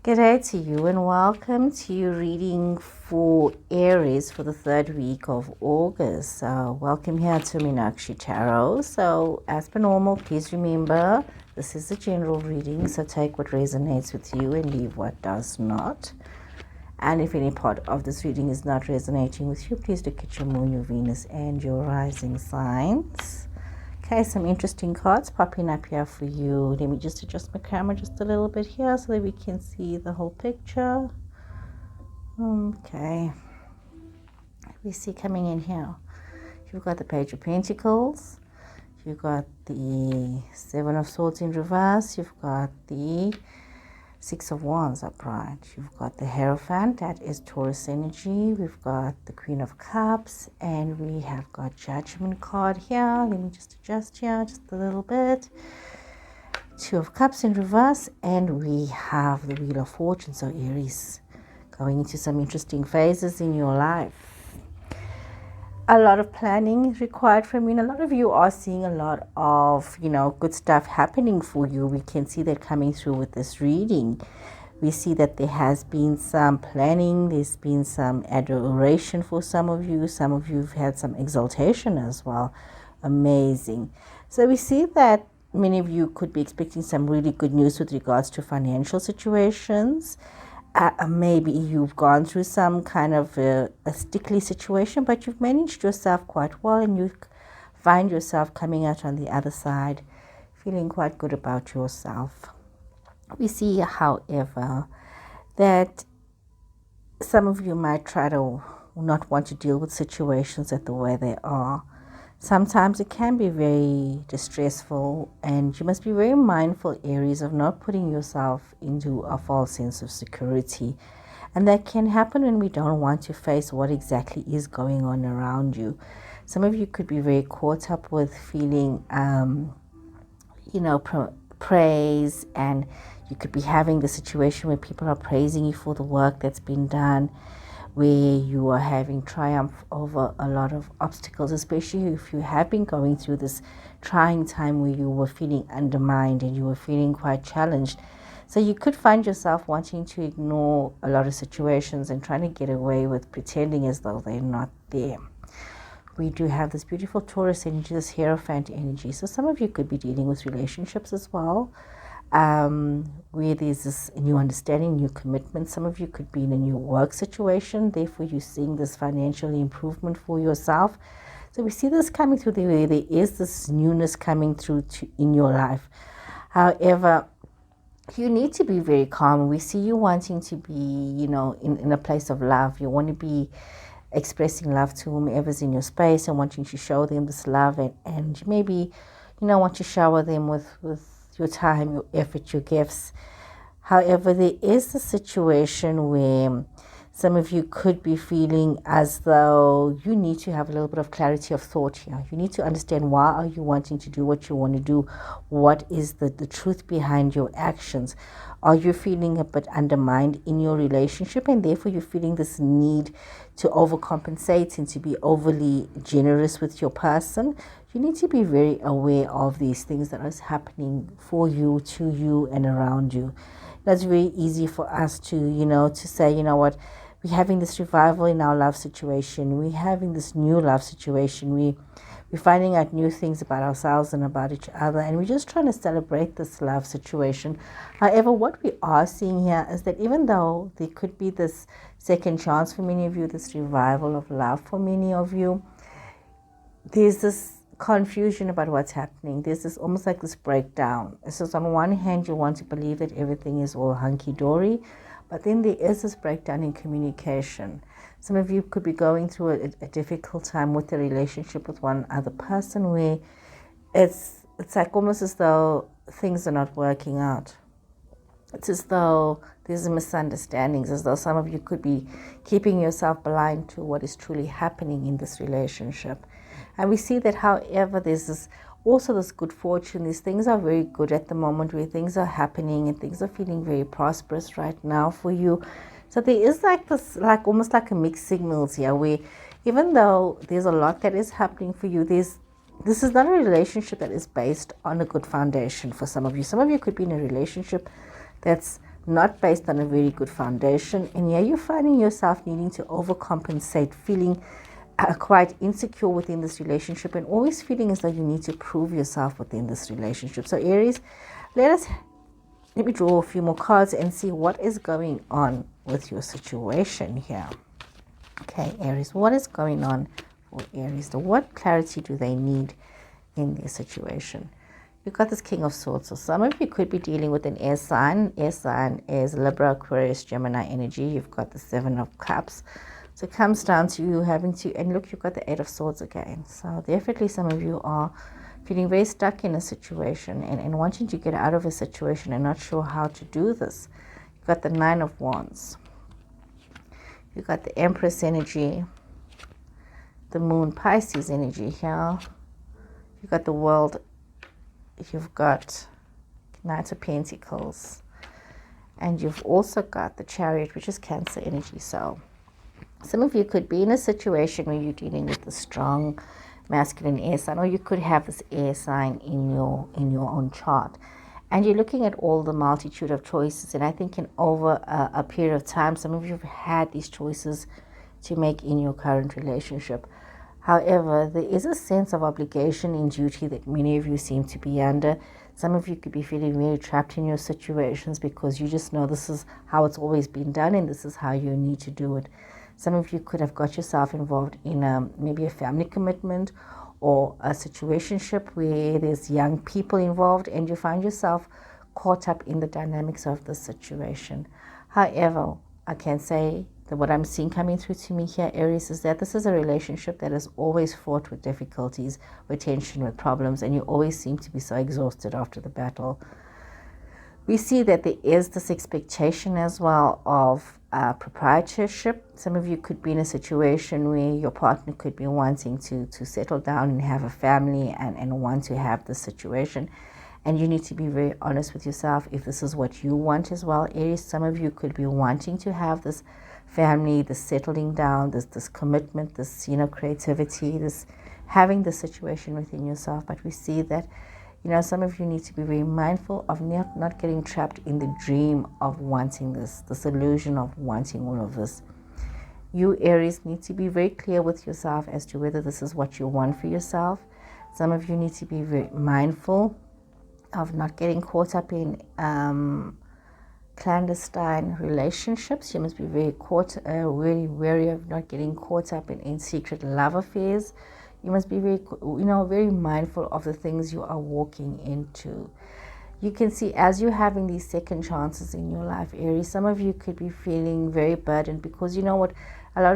G'day to you and welcome to your reading for Aries for the third week of August. Welcome here to Meenakshi Tarot. So as per normal, please remember this is a general reading, so take what resonates with you and leave what does not. And if any part of this reading is not resonating with you, please look at your moon, your Venus and your rising signs. Okay, some interesting cards popping up here for you. Let me just adjust my camera just a little bit here so that we can see the whole picture. Okay. We see coming in here. You've got the Page of Pentacles. You've got the Seven of Swords in reverse. You've got the Six of Wands upright. You've got the Hierophant, that is Taurus energy. We've got the Queen of Cups, and we have got Judgment card here. Let me just adjust here just a little bit. Two of Cups in reverse, and we have the Wheel of Fortune. So Aries, going into some interesting phases in your life. A lot of planning is required from you. And a lot of you are seeing a lot of, good stuff happening for you. We can see that coming through with this reading. We see that there has been some planning. There's been some adoration for some of you. Some of you have had some exaltation as well. Amazing. So we see that many of you could be expecting some really good news with regards to financial situations. Maybe you've gone through some kind of a stickly situation, but you've managed yourself quite well and you find yourself coming out on the other side feeling quite good about yourself. We see, however, that some of you might try to not want to deal with situations the way they are. Sometimes it can be very distressful, and you must be very mindful, Aries, of not putting yourself into a false sense of security. And that can happen when we don't want to face what exactly is going on around you. Some of you could be very caught up with feeling, praise, and you could be having the situation where people are praising you for the work that's been done, where you are having triumph over a lot of obstacles, especially if you have been going through this trying time where you were feeling undermined and you were feeling quite challenged. So you could find yourself wanting to ignore a lot of situations and trying to get away with pretending as though they're not there. We do have this beautiful Taurus energy, this Hierophant energy. So some of you could be dealing with relationships as well, where there's this new understanding, new commitment. Some of you could be in a new work situation, therefore you're seeing this financial improvement for yourself. So we see this coming through the way there is this newness coming through in your life. However, you need to be very calm. We see you wanting to be, in a place of love. You want to be expressing love to whomever's in your space and wanting to show them this love and maybe, want to shower them with your time, your effort, your gifts. However, there is a situation where some of you could be feeling as though you need to have a little bit of clarity of thought here. You need to understand, why are you wanting to do what you want to do? What is the truth behind your actions? Are you feeling a bit undermined in your relationship, and therefore you're feeling this need to overcompensate and to be overly generous with your person? You need to be very aware of these things that is happening for you, to you, and around you. That's very easy for us to, to say, what, we're having this revival in our love situation. We're having this new love situation. We're finding out new things about ourselves and about each other, and we're just trying to celebrate this love situation. However, what we are seeing here is that even though there could be this second chance for many of you, this revival of love for many of you, there's this confusion about what's happening. There's this almost like this breakdown. So on one hand, you want to believe that everything is all hunky-dory, but then there is this breakdown in communication. Some of you could be going through a difficult time with a relationship with one other person where it's like almost as though things are not working out. It's as though there's a misunderstandings, as though some of you could be keeping yourself blind to what is truly happening in this relationship. And we see that, however, there's also this good fortune. These things are very good at the moment, where things are happening and things are feeling very prosperous right now for you. So there is like this, like almost like a mixed signals here, where even though there's a lot that is happening for you, this is not a relationship that is based on a good foundation for some of you. Some of you could be in a relationship that's not based on a very good foundation. And here you're finding yourself needing to overcompensate, feeling quite insecure within this relationship, and always feeling as though you need to prove yourself within this relationship. So Aries, let me draw a few more cards and see what is going on with your situation here. Okay, Aries, what is going on for Aries? What clarity do they need in their situation? You've got this King of Swords. So some of you could be dealing with an air sign. Air sign is Libra, Aquarius, Gemini energy. You've got the Seven of Cups. So it comes down to you having to, and look, you've got the Eight of Swords again. So definitely some of you are feeling very stuck in a situation and wanting to get out of a situation and not sure how to do this. You've got the Nine of Wands. You've got the Empress energy, the Moon, Pisces energy here. You've got the World. You've got Knight of Pentacles. And you've also got the Chariot, which is Cancer energy. So some of you could be in a situation where you're dealing with a strong masculine air sign, or you could have this air sign in your own chart, and you're looking at all the multitude of choices. And I think in over a period of time, some of you have had these choices to make in your current relationship. However, there is a sense of obligation and duty that many of you seem to be under. Some of you could be feeling very trapped in your situations because you just know this is how it's always been done and this is how you need to do it. Some of you could have got yourself involved in maybe a family commitment or a situationship where there's young people involved and you find yourself caught up in the dynamics of the situation. However, I can say that what I'm seeing coming through to me here, Aries, is that this is a relationship that has always fought with difficulties, with tension, with problems, and you always seem to be so exhausted after the battle. We see that there is this expectation as well of proprietorship. Some of you could be in a situation where your partner could be wanting to settle down and have a family and want to have this situation. And you need to be very honest with yourself if this is what you want as well, Aries. Some of you could be wanting to have this family, this settling down, this commitment, this, creativity, this having the situation within yourself. But we see that, some of you need to be very mindful of not getting trapped in the dream of wanting this illusion of wanting all of this. You, Aries, need to be very clear with yourself as to whether this is what you want for yourself. Some of you need to be very mindful of not getting caught up in clandestine relationships. You must be very really wary of not getting caught up in secret love affairs. You must be very, very mindful of the things you are walking into. You can see as you're having these second chances in your life, Aries, some of you could be feeling very burdened because you know what, a lot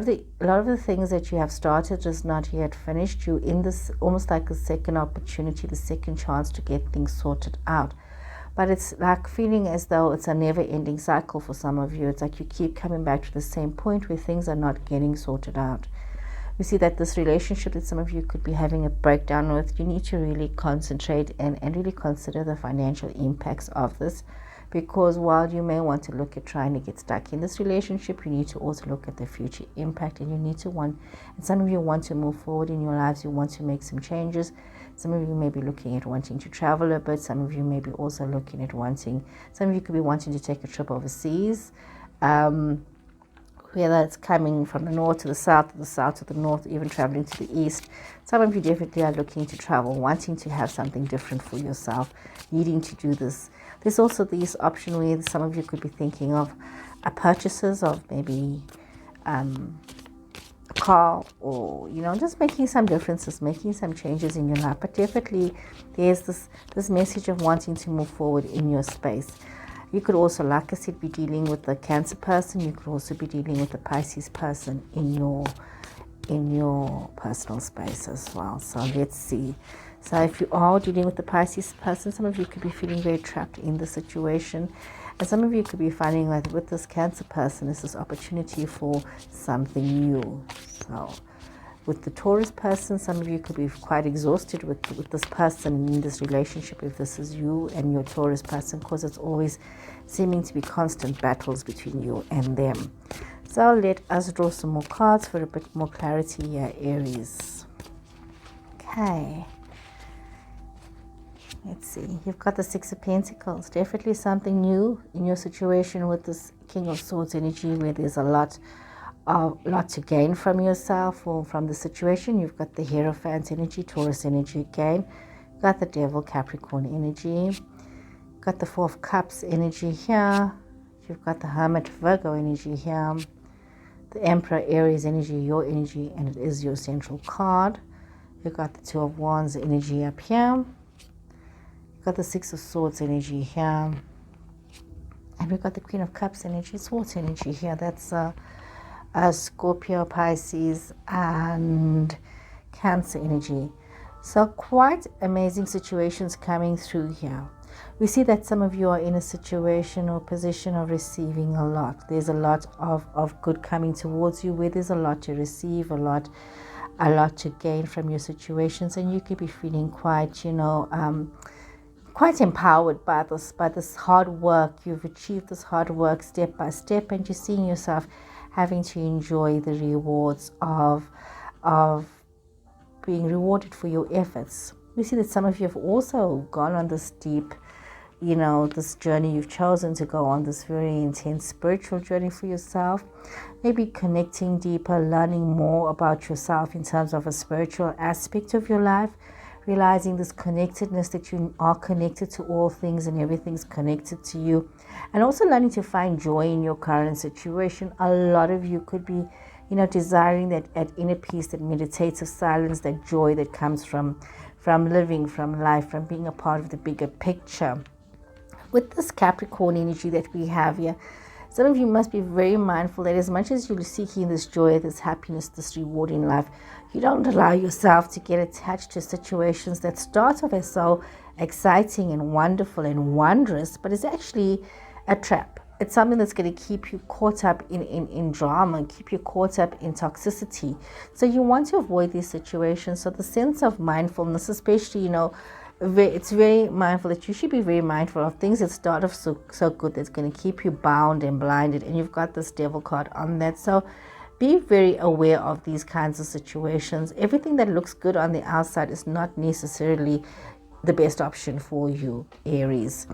of the things that you have started is not yet finished. You're in this almost like a second opportunity, the second chance to get things sorted out. But it's like feeling as though it's a never-ending cycle for some of you. It's like you keep coming back to the same point where things are not getting sorted out. We see that this relationship that some of you could be having a breakdown with, you need to really concentrate and really consider the financial impacts of this. Because while you may want to look at trying to get stuck in this relationship, you need to also look at the future impact, and you need to and some of you want to move forward in your lives, you want to make some changes. Some of you may be looking at wanting to travel a bit. Some of you may be also looking at some of you could be wanting to take a trip overseas. Whether it's coming from the north to the south to the north, even traveling to the east. Some of you definitely are looking to travel, wanting to have something different for yourself, needing to do this. There's also this option where some of you could be thinking of purchases of maybe a car, or just making some differences, making some changes in your life. But definitely there's this message of wanting to move forward in your space. You could also, like I said, be dealing with the Cancer person. You could also be dealing with the Pisces person in your personal space as well. So let's see. So if you are dealing with the Pisces person, some of you could be feeling very trapped in the situation. And some of you could be finding that with this Cancer person, this is opportunity for something new. So with the Taurus person, some of you could be quite exhausted with this person in this relationship, if this is you and your Taurus person, because it's always seeming to be constant battles between you and them. So let us draw some more cards for a bit more clarity here, Aries. Okay. Let's see. You've got the Six of Pentacles. Definitely something new in your situation with this King of Swords energy, where there's a lot to gain from yourself or from the situation. You've got the Hierophant energy, Taurus energy again. You've got the Devil, Capricorn energy. You've got the Four of Cups energy here. You've got the Hermit, Virgo energy here. The Emperor, Aries energy, your energy, and it is your central card. You've got the Two of Wands energy up here. You've got the Six of Swords energy here. And we've got the Queen of Cups energy, Swords energy here. That's Scorpio, Pisces, and Cancer energy. So quite amazing situations coming through here. We see that some of you are in a situation or position of receiving a lot. There's a lot of good coming towards you, where there's a lot to receive, a lot to gain from your situations, and you could be feeling quite, quite empowered by this hard work. You've achieved this hard work step by step, and you're seeing yourself having to enjoy the rewards of being rewarded for your efforts. We see that some of you have also gone on this deep, this journey you've chosen to go on, this very intense spiritual journey for yourself. Maybe connecting deeper, learning more about yourself in terms of a spiritual aspect of your life, realizing this connectedness, that you are connected to all things and everything's connected to you, and also learning to find joy in your current situation. A lot of you could be, desiring that at inner peace, that meditative silence, that joy that comes from living, from life, from being a part of the bigger picture. With this Capricorn energy that we have here, some of you must be very mindful that as much as you're seeking this joy, this happiness, this reward in life, you don't allow yourself to get attached to situations that start off as so exciting and wonderful and wondrous, but it's actually a trap. It's something that's going to keep you caught up in drama, keep you caught up in toxicity. So you want to avoid these situations. So the sense of mindfulness, especially, it's very mindful that you should be very mindful of things that start off so good, that's going to keep you bound and blinded. And you've got this Devil card on that. So be very aware of these kinds of situations. Everything that looks good on the outside is not necessarily the best option for you, Aries.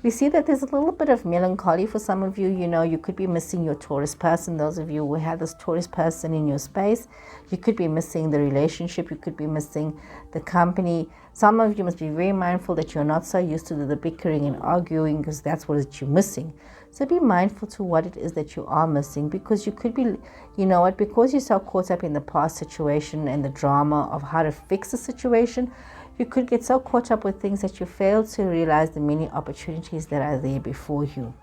We see that there's a little bit of melancholy for some of you. You could be missing your Taurus person. Those of you who have this Taurus person in your space, you could be missing the relationship. You could be missing the company. Some of you must be very mindful that you're not so used to the bickering and arguing, because that's what you're missing. So be mindful to what it is that you are missing, because you could be, because you're so caught up in the past situation and the drama of how to fix the situation, you could get so caught up with things that you fail to realize the many opportunities that are there before you.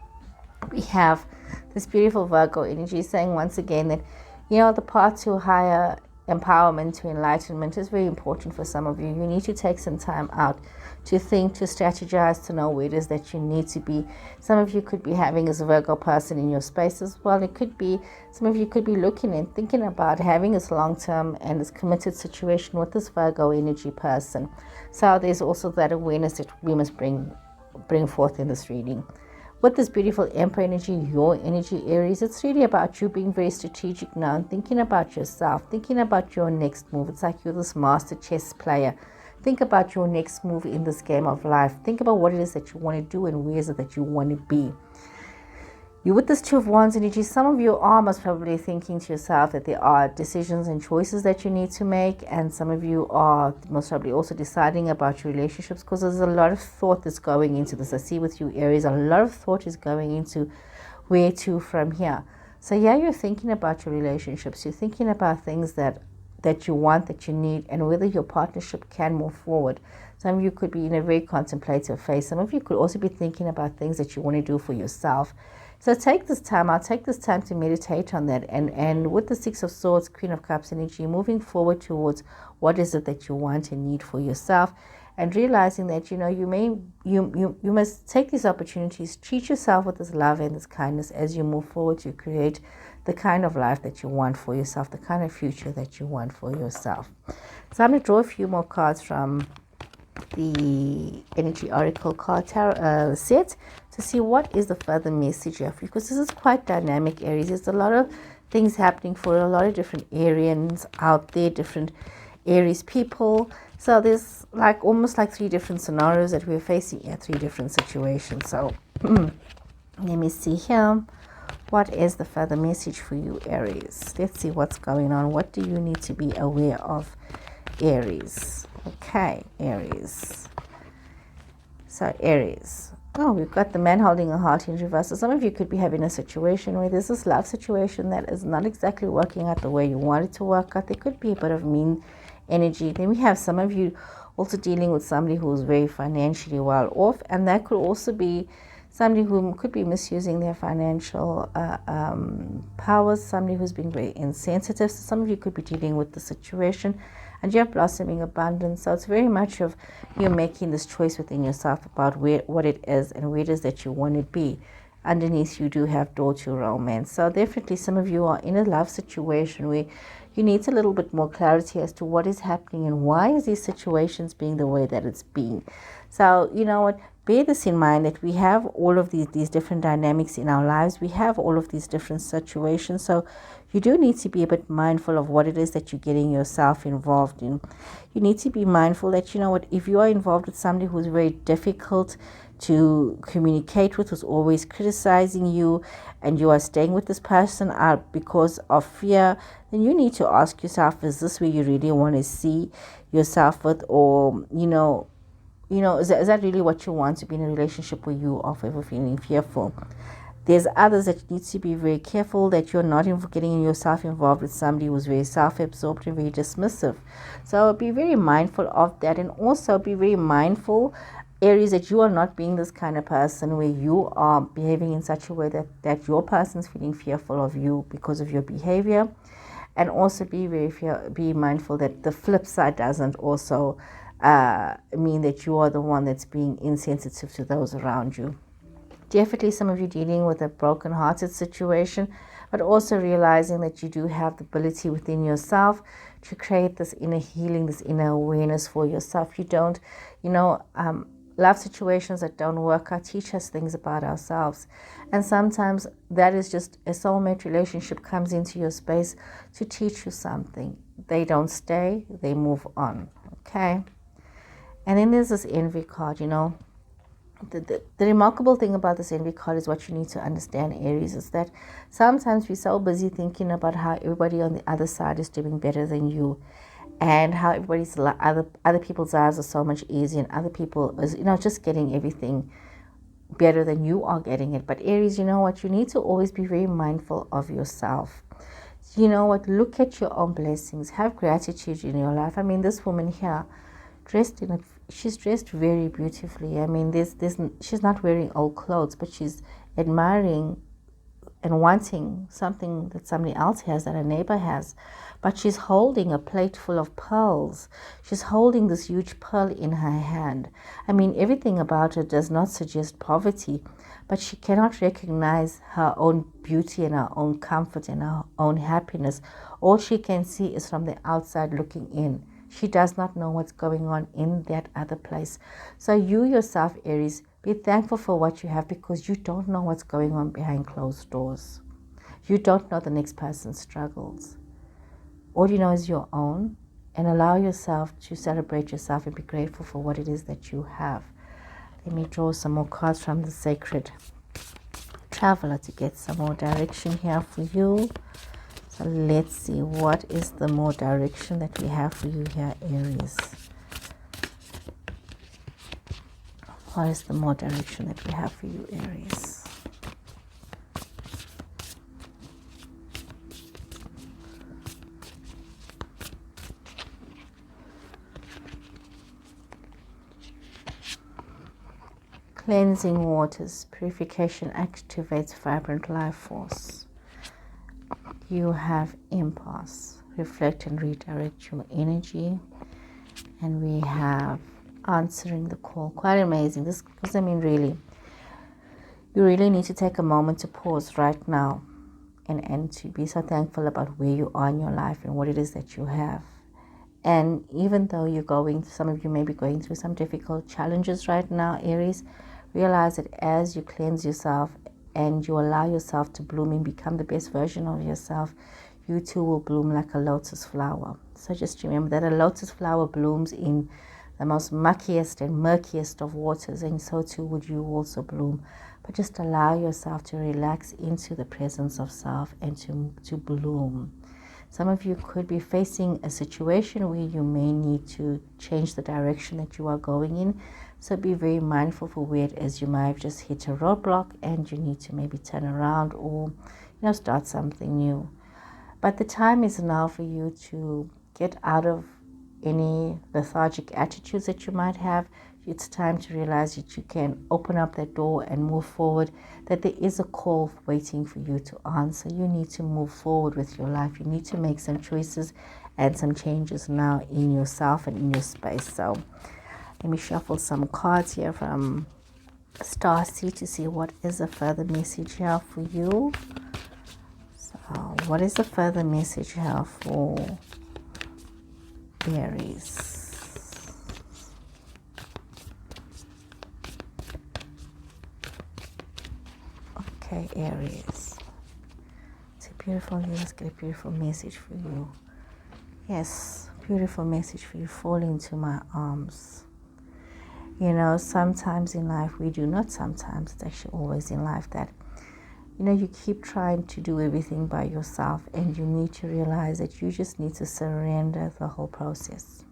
We have this beautiful Virgo energy saying once again that, the path to higher empowerment, to enlightenment is very important for some of you. You need to take some time out to think, to strategize, to know where it is that you need to be. Some of you could be having this Virgo person in your space as well. It could be, some of you could be looking and thinking about having this long-term and this committed situation with this Virgo energy person. So there's also that awareness that we must bring forth in this reading. With this beautiful Emperor energy, your energy, Aries, it's really about you being very strategic now and thinking about yourself, thinking about your next move. It's like you're this master chess player. Think about your next move in this game of life. Think about what it is that you want to do and where is it that you want to be. You with this Two of Wands energy, some of you are most probably thinking to yourself that there are decisions and choices that you need to make, and some of you are most probably also deciding about your relationships, because there's a lot of thought that's going into this. I see with you, Aries, a lot of thought is going into where to from here. So yeah, you're thinking about your relationships. You're thinking about things that you want, that you need, and whether your partnership can move forward. Some of you could be in a very contemplative phase. Some of you could also be thinking about things that you want to do for yourself. So take this time out, take this time to meditate on that. And with the Six of Swords, Queen of Cups energy, moving forward towards what is it that you want and need for yourself, and realizing that, you must take these opportunities, treat yourself with this love and this kindness as you move forward to create the kind of life that you want for yourself, the kind of future that you want for yourself. So I'm going to draw a few more cards from the Energy Oracle card set to see what is the further message here, because this is quite dynamic, Aries. There's a lot of things happening for a lot of different Arians out there, different Aries people. So there's like almost like 3 different scenarios that we're facing here, 3 different situations. So let me see here. What is the further message for you, Aries? Let's see what's going on. What do you need to be aware of, Aries? Okay, Aries. So Aries. Oh, we've got the man holding a heart in reverse. So some of you could be having a situation where there's this love situation that is not exactly working out the way you want it to work out. There could be a bit of mean energy. Then we have some of you also dealing with somebody who's very financially well off, and that could also be somebody who could be misusing their financial powers, somebody who's being very insensitive. So some of you could be dealing with the situation, and you have blossoming abundance. So it's very much of you making this choice within yourself about what it is and where it is that you want to be. Underneath, you do have door to romance. So definitely some of you are in a love situation where you need a little bit more clarity as to what is happening and why is these situations being the way that it's being. So you know what, bear this in mind, that we have all of these different dynamics in our lives. We have all of these different situations. So you do need to be a bit mindful of what it is that you're getting yourself involved in. You need to be mindful that, you know what, if you are involved with somebody who's very difficult to communicate with, who's always criticizing you, and you are staying with this person because of fear, then you need to ask yourself, is this where you really want to see yourself with? Or is that really what you want, to be in a relationship where you are forever feeling fearful? There's others that you need to be very careful that you're not getting yourself involved with somebody who's very self-absorbed and very dismissive. So be very mindful of that, and also be very mindful, Aries, that you are not being this kind of person where you are behaving in such a way that your person's feeling fearful of you because of your behavior. And also be mindful that the flip side doesn't also mean that you are the one that's being insensitive to those around you. Definitely some of you dealing with a broken-hearted situation, but also realizing that you do have the ability within yourself to create this inner healing, this inner awareness for yourself. You don't, love situations that don't work out teach us things about ourselves. And sometimes that is just a soulmate relationship comes into your space to teach you something. They don't stay, they move on. Okay? And then there's this envy card, The remarkable thing about this envy card is what you need to understand, Aries, is that sometimes we're so busy thinking about how everybody on the other side is doing better than you, and how other people's lives are so much easier, and other people is just getting everything better than you are getting it. But Aries, you know what, you need to always be very mindful of yourself. You know what, look at your own blessings, have gratitude in your life. I mean, this woman here, she's dressed very beautifully. I mean, she's not wearing old clothes, but she's admiring and wanting something that somebody else has, that a neighbor has. But she's holding a plate full of pearls. She's holding this huge pearl in her hand. I mean, everything about her does not suggest poverty, but she cannot recognize her own beauty and her own comfort and her own happiness. All she can see is from the outside looking in. She does not know what's going on in that other place. So you yourself, Aries, be thankful for what you have, because you don't know what's going on behind closed doors. You don't know the next person's struggles. All you know is your own, and allow yourself to celebrate yourself and be grateful for what it is that you have. Let me draw some more cards from the Sacred Traveler to get some more direction here for you. So let's see, what is the more direction that we have for you here, Aries? What is the more direction that we have for you, Aries? Cleansing waters, purification activates vibrant life force. You have impasse, reflect and redirect your energy. And we have answering the call. Quite amazing. This, because I mean, really, you really need to take a moment to pause right now and to be so thankful about where you are in your life and what it is that you have. And even though some of you may be going through some difficult challenges right now, Aries, realize that as you cleanse yourself and you allow yourself to bloom and become the best version of yourself, you too will bloom like a lotus flower. So just remember that a lotus flower blooms in the most muckiest and murkiest of waters, and so too would you also bloom. But just allow yourself to relax into the presence of self and to bloom. Some of you could be facing a situation where you may need to change the direction that you are going in. So be very mindful for where it is. You might have just hit a roadblock and you need to maybe turn around or, start something new. But the time is now for you to get out of any lethargic attitudes that you might have. It's time to realize that you can open up that door and move forward, that there is a call waiting for you to answer. You need to move forward with your life. You need to make some choices and some changes now in yourself and in your space. So let me shuffle some cards here from Starseed to see what is a further message here for you. So what is the further message here for Aries? Okay, Aries. It's a beautiful, let's get a beautiful message for you. Yes, beautiful message for you. Fall into my arms. Sometimes in life we do, not sometimes, it's actually always in life that, you keep trying to do everything by yourself, and you need to realize that you just need to surrender the whole process.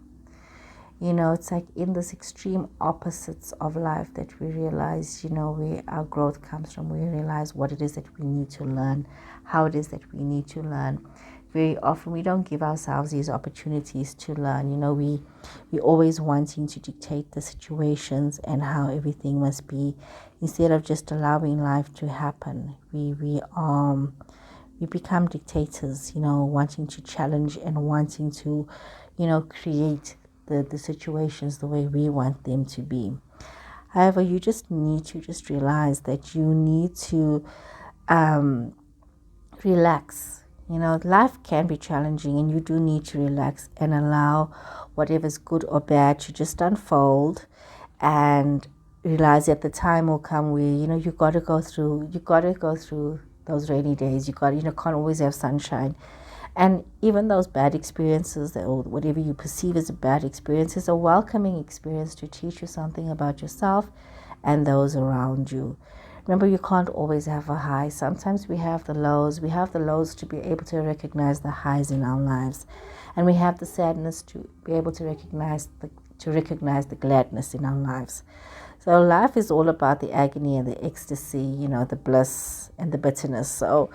It's like in this extreme opposites of life that we realize, where our growth comes from. We realize what it is that we need to learn, how it is that we need to learn. Very often we don't give ourselves these opportunities to learn. We always wanting to dictate the situations and how everything must be, instead of just allowing life to happen. We become dictators, wanting to challenge and wanting to, create the situations the way we want them to be. However, you just need to just realize that you need to relax. Life can be challenging, and you do need to relax and allow whatever's good or bad to just unfold, and realize that the time will come where, you got to go through those rainy days. You can't always have sunshine. And even those bad experiences, or whatever you perceive as a bad experience, is a welcoming experience to teach you something about yourself and those around you. Remember, you can't always have a high. Sometimes we have the lows. We have the lows to be able to recognize the highs in our lives. And we have the sadness to be able to recognize the gladness in our lives. So life is all about the agony and the ecstasy, the bliss and the bitterness. So,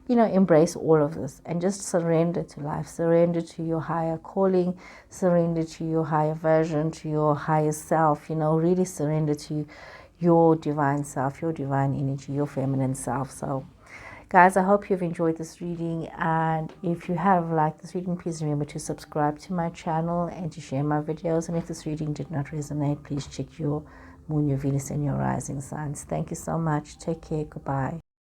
embrace all of this and just surrender to life. Surrender to your higher calling. Surrender to your higher version, to your higher self. Really surrender to your divine self, your divine energy, your feminine self. So, guys, I hope you've enjoyed this reading. And if you have liked this reading, please remember to subscribe to my channel and to share my videos. And if this reading did not resonate, please check your moon, your Venus, and your rising signs. Thank you so much. Take care. Goodbye.